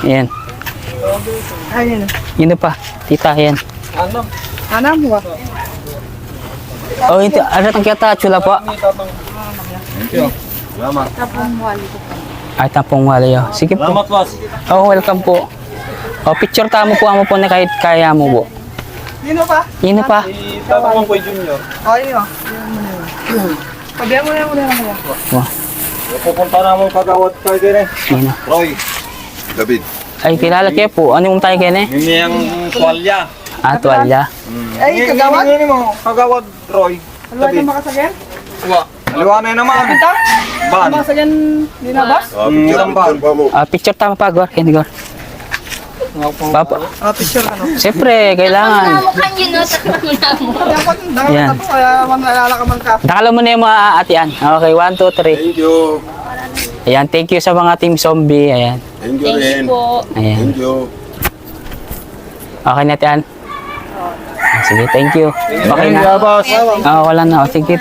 Ayan. Ayun. Yun na pa. Tita, ayan. Ano mo ba? Oh, ito. Ano ang kita? Chula po. Salamat. Ay, tapong wala yun. Sige po. Salamat, boss. Oh, welcome po. Oh, picture tamo po mo po na kahit kaya mo po. Sino pa? Yun na pa. Itatanong ko Junior. Ayun. Pabihan mo na muna. Oh, Pupunta na mo kagawad kayo din eh. yun na. Roy. David. Ay, kilala kayo po. Ano yung tayo kayo eh? Mimi ang tuwalya. Ah, tuwalya. Ay, kagawad? Hindi mo. Kagawad, Roy. Ano ba yung makasagyan? Aliwanay naman. Ito? Ban. Makasagyan dinabas? Ilang ban? Ah, picture tama pa, Gor. Kaya Gor. Papa. Picture ano? Siyempre, kailangan. Mukha niyo, no? Takbo mo. Dapat, Yan. ako, kaya manalala ka man ka. Nakala mo na yung mga atian. Okay, 1, 2, 3. Thank you. Ayan, thank you sa mga team zombie. Ayan. Thank you Thank rin. you po. Ayan. Thank you. Okay na, Tian. Sige, thank you. Okay na. boss. Ah, wala na. O, sige,